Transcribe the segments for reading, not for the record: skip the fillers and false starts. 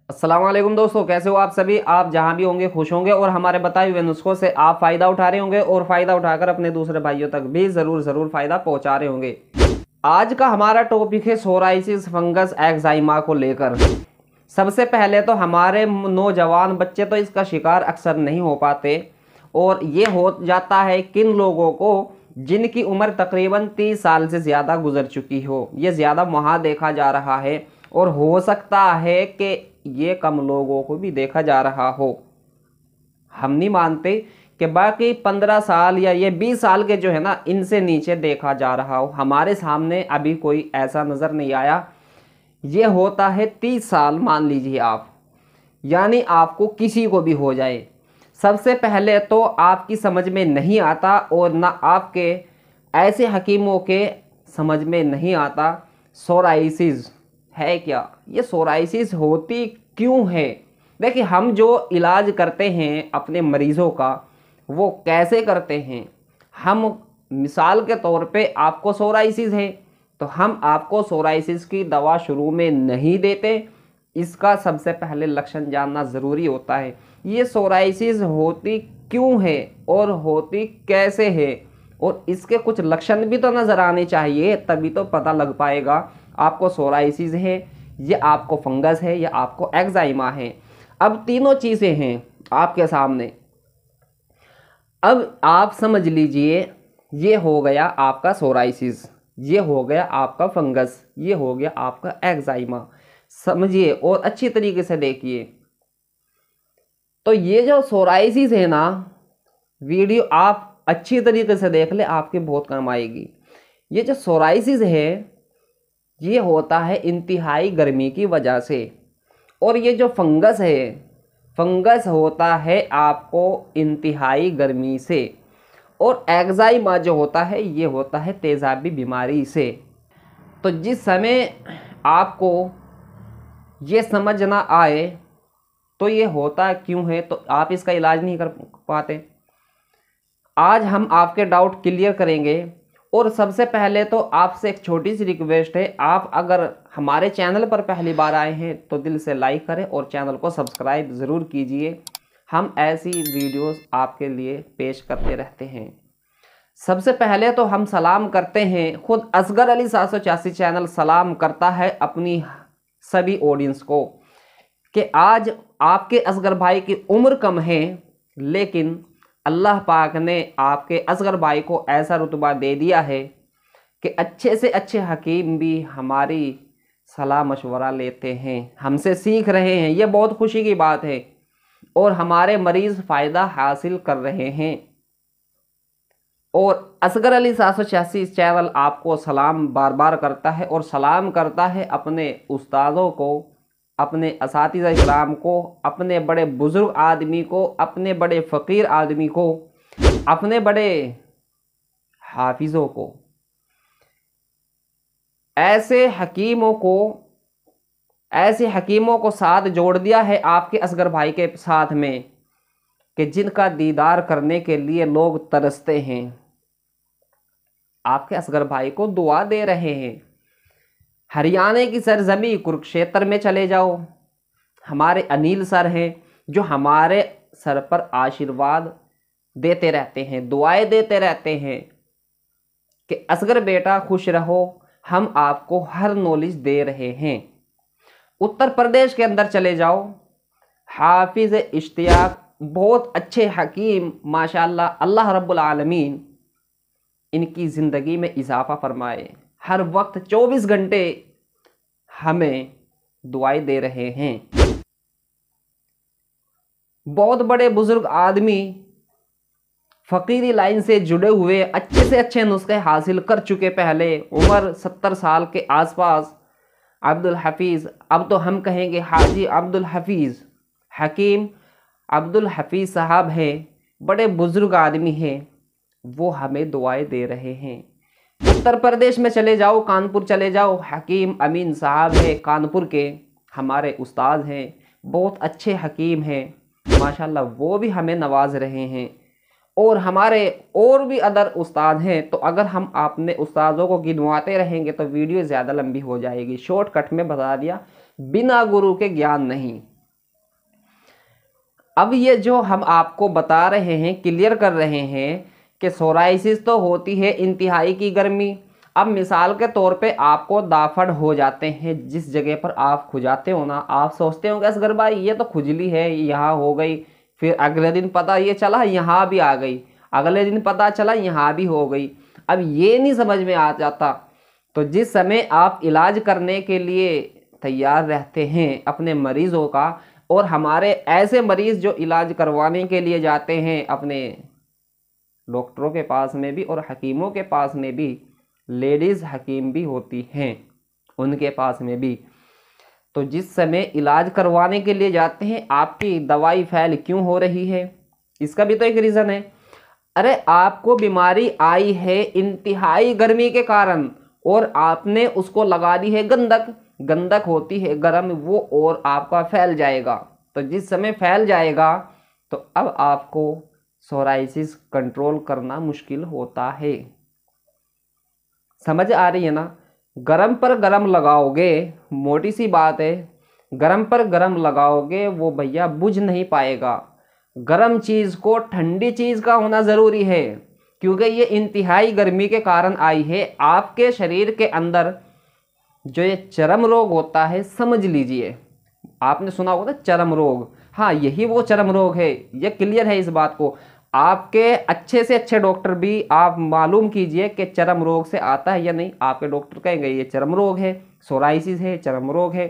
अस्सलाम वालेकुम दोस्तों, कैसे हो आप सभी। आप जहां भी होंगे खुश होंगे और हमारे बताए हुए नुस्खों से आप फ़ायदा उठा रहे होंगे और फ़ायदा उठाकर अपने दूसरे भाइयों तक भी ज़रूर फ़ायदा पहुंचा रहे होंगे। आज का हमारा टॉपिक है सोराइसिस फंगस एक्जाइमा को लेकर। सबसे पहले तो हमारे नौजवान बच्चे तो इसका शिकार अक्सर नहीं हो पाते और ये हो जाता है किन लोगों को जिनकी उम्र तकरीबन 30 साल से ज़्यादा गुजर चुकी हो। ये ज़्यादा वहाँ देखा जा रहा है और हो सकता है कि ये कम लोगों को भी देखा जा रहा हो। हम नहीं मानते कि बाकी 15 साल या ये 20 साल के जो है ना, इनसे नीचे देखा जा रहा हो। हमारे सामने अभी कोई ऐसा नज़र नहीं आया। ये होता है 30 साल मान लीजिए आप, यानी आपको किसी को भी हो जाए। सबसे पहले तो आपकी समझ में नहीं आता और ना आपके ऐसे हकीमों के समझ में नहीं आता सोराइसिस है क्या, ये सोराइसिस होती क्यों है। देखिए, हम जो इलाज करते हैं अपने मरीज़ों का वो कैसे करते हैं। हम मिसाल के तौर पे आपको सोराइसिस है तो हम आपको सोराइसिस की दवा शुरू में नहीं देते। इसका सबसे पहले लक्षण जानना ज़रूरी होता है। ये सोराइसिस होती क्यों है और होती कैसे है, और इसके कुछ लक्षण भी तो नज़र आने चाहिए, तभी तो पता लग पाएगा आपको सोराइसिस है, ये आपको फंगस है या आपको एक्जाइमा है। अब तीनों चीज़ें हैं आपके सामने। अब आप समझ लीजिए, ये हो गया आपका सोराइसिस, ये हो गया आपका फंगस, ये हो गया आपका एक्जाइमा। समझिए और अच्छी तरीके से देखिए। तो ये जो सोराइसिस है ना, वीडियो आप अच्छी तरीके से देख ले, आपके बहुत काम आएगी। ये जो सोराइसिस है ये होता है इंतहाई गर्मी की वजह से, और ये जो फंगस है, फंगस होता है आपको इंतहाई गर्मी से, और एक्जाइमा जो होता है ये होता है तेज़ाबी बीमारी से। तो जिस समय आपको ये समझ ना आए तो ये होता क्यों है, तो आप इसका इलाज नहीं कर पाते। आज हम आपके डाउट क्लियर करेंगे। और सबसे पहले तो आपसे एक छोटी सी रिक्वेस्ट है, आप अगर हमारे चैनल पर पहली बार आए हैं तो दिल से लाइक करें और चैनल को सब्सक्राइब ज़रूर कीजिए। हम ऐसी वीडियोस आपके लिए पेश करते रहते हैं। सबसे पहले तो हम सलाम करते हैं, खुद असगर अली 786 चैनल सलाम करता है अपनी सभी ऑडियंस को कि आज आपके असगर भाई की उम्र कम है, लेकिन अल्लाह पाक ने आपके असगर भाई को ऐसा रुतबा दे दिया है कि अच्छे से अच्छे हकीम भी हमारी सलाह मशवरा लेते हैं, हमसे सीख रहे हैं। ये बहुत खुशी की बात है और हमारे मरीज़ फ़ायदा हासिल कर रहे हैं। और असगर अली 786 चैनल आपको सलाम बार बार करता है और सलाम करता है अपने उस्तादों को, अपने असातिज़ा इकराम को, अपने बड़े बुज़ुर्ग आदमी को, अपने बड़े फ़कीर आदमी को, अपने बड़े हाफिज़ों को, ऐसे हकीमों को साथ जोड़ दिया है आपके असगर भाई के साथ में कि जिनका दीदार करने के लिए लोग तरसते हैं। आपके असगर भाई को दुआ दे रहे हैं। हरियाणा की सरजमी कुरुक्षेत्र में चले जाओ, हमारे अनिल सर हैं जो हमारे सर पर आशीर्वाद देते रहते हैं, दुआएं देते रहते हैं कि असगर बेटा खुश रहो, हम आपको हर नॉलेज दे रहे हैं। उत्तर प्रदेश के अंदर चले जाओ, हाफिज़ इश्तियाक बहुत अच्छे हकीम माशाल्लाह, अल्लाह रब्बुल आलमीन इनकी ज़िंदगी में इजाफ़ा फरमाए, हर वक्त 24 घंटे हमें दुआएं दे रहे हैं। बहुत बड़े बुजुर्ग आदमी फ़कीरी लाइन से जुड़े हुए अच्छे से अच्छे नुस्खे हासिल कर चुके, पहले उम्र 70 साल के आसपास अब्दुल हफीज़, अब तो हम कहेंगे हाजी अब्दुल हफीज़, हकीम अब्दुल हफीज़ साहब हैं, बड़े बुजुर्ग आदमी हैं, वो हमें दुआएं दे रहे हैं। उत्तर प्रदेश में चले जाओ, कानपुर चले जाओ, हकीम अमीन साहब है कानपुर के, हमारे उस्ताद हैं, बहुत अच्छे हकीम हैं माशाल्लाह, वो भी हमें नवाज रहे हैं। और हमारे और भी अदर उस्ताद हैं। तो अगर हम अपने उस्तादों को गिनवाते रहेंगे तो वीडियो ज़्यादा लंबी हो जाएगी। शॉर्टकट में बता दिया, बिना गुरु के ज्ञान नहीं। अब ये जो हम आपको बता रहे हैं, क्लियर कर रहे हैं कि सोराइसिस तो होती है इंतहाई की गर्मी। अब मिसाल के तौर पे आपको दाफड़ हो जाते हैं, जिस जगह पर आप खुजाते हो ना, आप सोचते हो कि असगर भाई ये तो खुजली है, यहाँ हो गई, फिर अगले दिन पता ये चला यहाँ भी आ गई, अगले दिन पता चला यहाँ भी हो गई। अब ये नहीं समझ में आ जाता, तो जिस समय आप इलाज करने के लिए तैयार रहते हैं अपने मरीजों का, और हमारे ऐसे मरीज जो इलाज करवाने के लिए जाते हैं अपने डॉक्टरों के पास में भी और हकीमों के पास में भी, लेडीज़ हकीम भी होती हैं उनके पास में भी, तो जिस समय इलाज करवाने के लिए जाते हैं आपकी दवाई फेल क्यों हो रही है, इसका भी तो एक रीज़न है। अरे आपको बीमारी आई है इंतहाई गर्मी के कारण और आपने उसको लगा दी है गंधक, गंधक होती है गर्म, वो और आपका फैल जाएगा। तो जिस समय फैल जाएगा तो अब आपको सोराइसिस कंट्रोल करना मुश्किल होता है। समझ आ रही है ना? गरम पर गरम लगाओगे, मोटी सी बात है, गरम पर गरम लगाओगे वो भैया बुझ नहीं पाएगा। गरम चीज़ को ठंडी चीज़ का होना ज़रूरी है, क्योंकि ये इंतहाई गर्मी के कारण आई है। आपके शरीर के अंदर जो ये चर्म रोग होता है, समझ लीजिए, आपने सुना होगा ना चर्म रोग, हाँ यही वो चर्म रोग है, ये क्लियर है इस बात को। आपके अच्छे से अच्छे डॉक्टर भी आप मालूम कीजिए कि चर्म रोग से आता है या नहीं, आपके डॉक्टर कहेंगे ये चर्म रोग है, सोराइसिस है चर्म रोग है,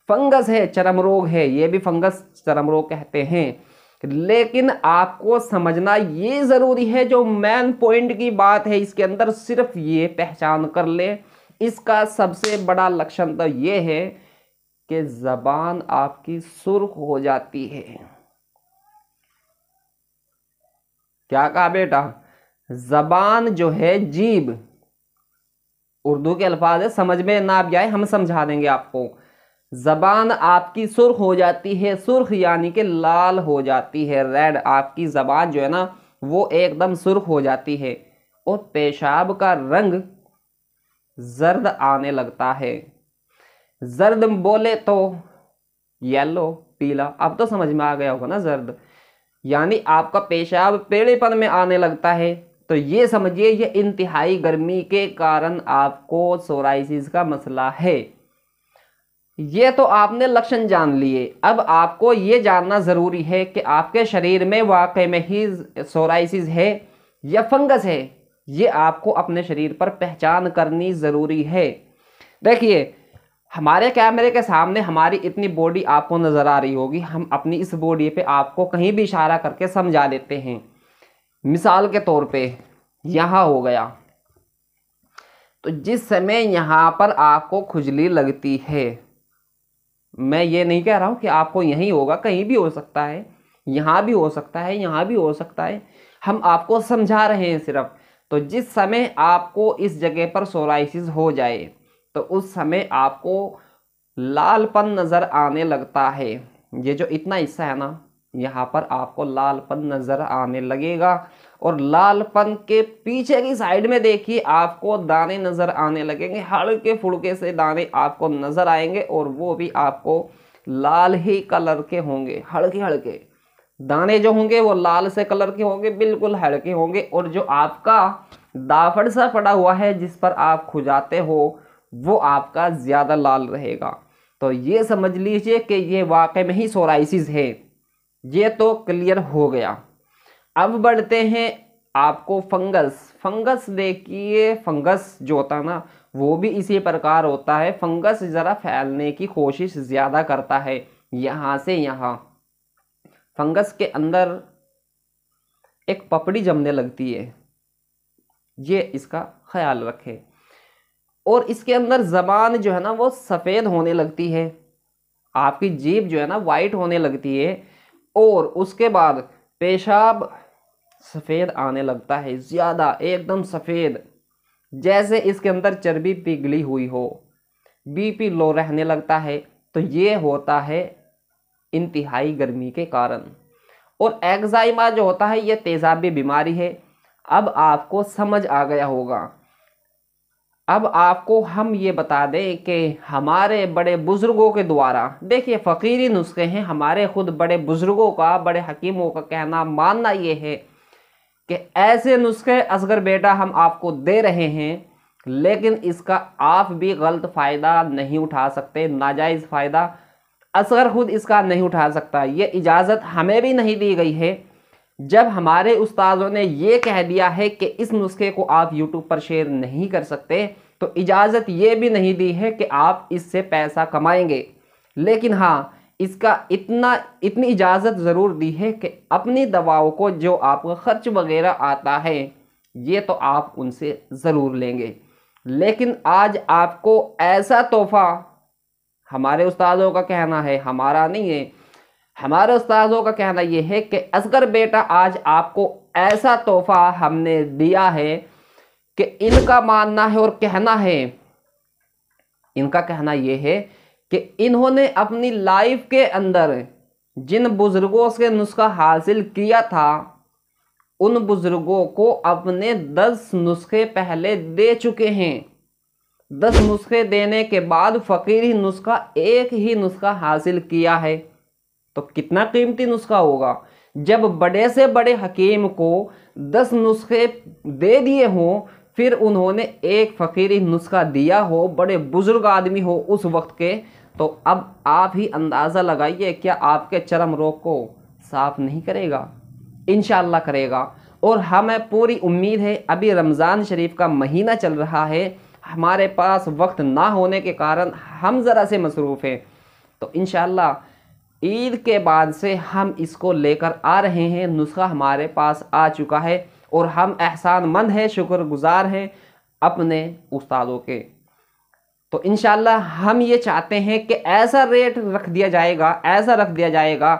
फंगस है चर्म रोग है, ये भी फंगस चर्म रोग कहते हैं। लेकिन आपको समझना ये ज़रूरी है, जो मेन पॉइंट की बात है इसके अंदर, सिर्फ ये पहचान कर ले, इसका सबसे बड़ा लक्षण तो ये है कि ज़बान आपकी सुर्ख हो जाती है। क्या कहा बेटा? ज़बान जो है, जीभ, उर्दू के अल्फाज है, समझ में ना भी आए हम समझा देंगे आपको। ज़बान आपकी सुर्ख हो जाती है, सुर्ख यानी कि लाल हो जाती है, रेड, आपकी ज़बान जो है ना वो एकदम सुर्ख हो जाती है, और पेशाब का रंग जर्द आने लगता है। जर्द बोले तो येलो, पीला, अब तो समझ में आ गया होगा ना, जर्द यानी आपका पेशाब पीलेपन में आने लगता है। तो ये समझिए ये इंतहाई गर्मी के कारण आपको सोराइसिस का मसला है। ये तो आपने लक्षण जान लिए। अब आपको ये जानना ज़रूरी है कि आपके शरीर में वाकई में ही सोराइसिस है या फंगस है, ये आपको अपने शरीर पर पहचान करनी ज़रूरी है। देखिए, हमारे कैमरे के सामने हमारी इतनी बॉडी आपको नज़र आ रही होगी, हम अपनी इस बॉडी पे आपको कहीं भी इशारा करके समझा देते हैं। मिसाल के तौर पे यहाँ हो गया, तो जिस समय यहाँ पर आपको खुजली लगती है, मैं ये नहीं कह रहा हूँ कि आपको यहीं होगा, कहीं भी हो सकता है, यहाँ भी हो सकता है, यहाँ भी हो सकता है, हम आपको समझा रहे हैं सिर्फ। तो जिस समय आपको इस जगह पर सोराइसिस हो जाए तो उस समय आपको लालपन नज़र आने लगता है। ये जो इतना हिस्सा है ना, यहाँ पर आपको लालपन नज़र आने लगेगा, और लालपन के पीछे की साइड में देखिए आपको दाने नज़र आने लगेंगे, हल्के फुल्के से दाने आपको नज़र आएंगे, और वो भी आपको लाल ही कलर के होंगे, हल्के हल्के दाने जो होंगे वो लाल से कलर के होंगे, बिल्कुल हल्के होंगे। और जो आपका दाफड़ सा पड़ा हुआ है जिस पर आप खुजाते हो वो आपका ज़्यादा लाल रहेगा। तो ये समझ लीजिए कि ये वाकई में ही सोराइसिस है। ये तो क्लियर हो गया। अब बढ़ते हैं आपको फंगस। फंगस देखिए, फंगस जो होता है ना वो भी इसी प्रकार होता है। फंगस ज़रा फैलने की कोशिश ज़्यादा करता है, यहाँ से यहाँ। फंगस के अंदर एक पपड़ी जमने लगती है, ये इसका ख्याल रखें। और इसके अंदर ज़बान जो है ना वो सफ़ेद होने लगती है, आपकी जीभ जो है ना वाइट होने लगती है, और उसके बाद पेशाब सफ़ेद आने लगता है, ज़्यादा एकदम सफ़ेद, जैसे इसके अंदर चर्बी पिघली हुई हो। बीपी लो रहने लगता है। तो ये होता है इंतहाई गर्मी के कारण। और एक्साइमा जो होता है ये तेज़ाबी बीमारी है। अब आपको समझ आ गया होगा। अब आपको हम ये बता दें कि हमारे बड़े बुजुर्गों के द्वारा, देखिए फ़कीरी नुस्खे हैं, हमारे खुद बड़े बुजुर्गों का, बड़े हकीमों का कहना मानना ये है कि ऐसे नुस्खे असगर बेटा हम आपको दे रहे हैं, लेकिन इसका आप भी गलत फ़ायदा नहीं उठा सकते, नाजायज़ फ़ायदा असगर खुद इसका नहीं उठा सकता। ये इजाज़त हमें भी नहीं दी गई है। जब हमारे उस्तादों ने ये कह दिया है कि इस नुस्खे को आप यूट्यूब पर शेयर नहीं कर सकते, तो इजाज़त ये भी नहीं दी है कि आप इससे पैसा कमाएंगे। लेकिन हाँ, इसका इतनी इजाज़त ज़रूर दी है कि अपनी दवाओं को जो आपका ख़र्च वगैरह आता है, ये तो आप उनसे ज़रूर लेंगे। लेकिन आज आपको ऐसा तोहफ़ा, हमारे उस्तादों का कहना है, हमारा नहीं है, हमारे उस्तादों का कहना यह है कि असगर बेटा आज आपको ऐसा तोहफा हमने दिया है कि इनका मानना है और कहना है, इनका कहना यह है कि इन्होंने अपनी लाइफ के अंदर जिन बुजुर्गों से नुस्खा हासिल किया था, उन बुजुर्गों को अपने 10 नुस्खे पहले दे चुके हैं। 10 नुस्खे देने के बाद फ़कीरी नुस्खा एक ही नुस्खा हासिल किया है, तो कितना कीमती नुस्खा होगा। जब बड़े से बड़े हकीम को 10 नुस्खे दे दिए हों, फिर उन्होंने एक फ़कीरी नुस्खा दिया हो, बड़े बुजुर्ग आदमी हो उस वक्त के, तो अब आप ही अंदाज़ा लगाइए क्या आपके चरम रोग को साफ नहीं करेगा? इंशाअल्लाह करेगा। और हमें पूरी उम्मीद है, अभी रमज़ान शरीफ का महीना चल रहा है, हमारे पास वक्त ना होने के कारण हम ज़रा से मसरूफ़ हैं, तो इंशाअल्लाह ईद के बाद से हम इसको लेकर आ रहे हैं। नुस्खा हमारे पास आ चुका है और हम एहसानमंद हैं, शुक्रगुजार हैं अपने उस्तादों के। तो इंशाअल्लाह हम ये चाहते हैं कि ऐसा रेट रख दिया जाएगा, ऐसा रख दिया जाएगा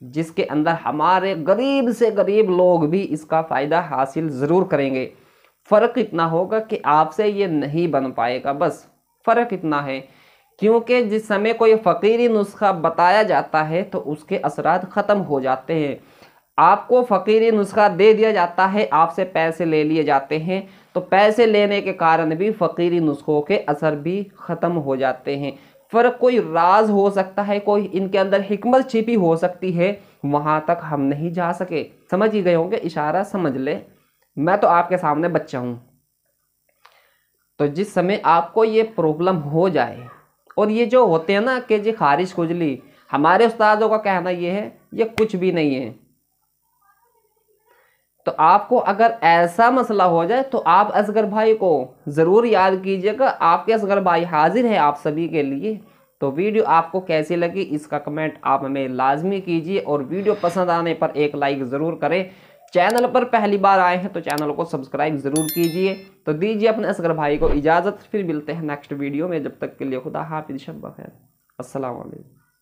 जिसके अंदर हमारे गरीब से गरीब लोग भी इसका फ़ायदा हासिल ज़रूर करेंगे। फ़र्क इतना होगा कि आपसे ये नहीं बन पाएगा, बस फ़र्क इतना है। क्योंकि जिस समय कोई फ़कीरी नुस्खा बताया जाता है तो उसके असरात ख़त्म हो जाते हैं। आपको फ़कीरी नुस्खा दे दिया जाता है, आपसे पैसे ले लिए जाते हैं, तो पैसे लेने के कारण भी फ़कीरी नुस्खों के असर भी ख़त्म हो जाते हैं। फ़र्क कोई राज हो सकता है, कोई इनके अंदर हिकमत छिपी हो सकती है, वहाँ तक हम नहीं जा सके। समझ ही गए होंगे, इशारा समझ ले, मैं तो आपके सामने बच्चा हूँ। तो जिस समय आपको ये प्रॉब्लम हो जाए, और ये जो होते हैं ना कि जी खारिश खुजली, हमारे उस्तादों का कहना ये है ये कुछ भी नहीं है। तो आपको अगर ऐसा मसला हो जाए तो आप असगर भाई को ज़रूर याद कीजिएगा। आपके असगर भाई हाजिर है आप सभी के लिए। तो वीडियो आपको कैसी लगी इसका कमेंट आप हमें लाजमी कीजिए, और वीडियो पसंद आने पर एक लाइक ज़रूर करें। चैनल पर पहली बार आए हैं तो चैनल को सब्सक्राइब ज़रूर कीजिए। तो दीजिए अपने असगर भाई को इजाज़त, फिर मिलते हैं नेक्स्ट वीडियो में। जब तक के लिए खुदा हाफिज़, शब बख़ैर, अस्सलाम वालेकुम।